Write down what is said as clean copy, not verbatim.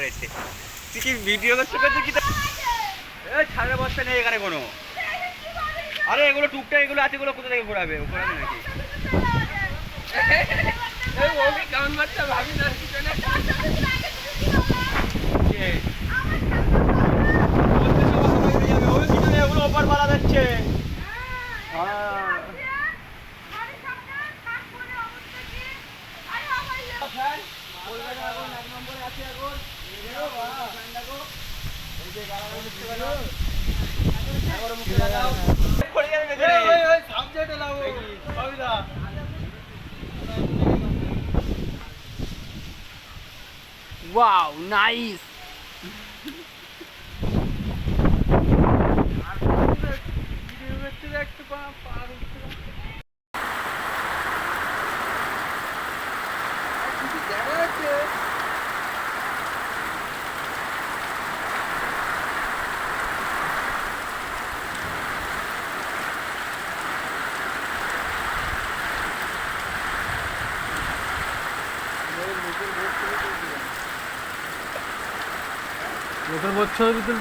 গেছে। তুই কি ভিডিও করতে করতে কি ছাড়ের বস্তা নেই এখানে কোনো? আরে এগুলো টুকটাক এগুলো আছে, এগুলো কোথা থেকে ঘোরাবে? ঘোরাবে নাকি? কেমন বাচ্চা ভাবি না পিছনে ওগুলো ওপার মারা যাচ্ছে। Wow, nice. ওটার বছর ভিতরে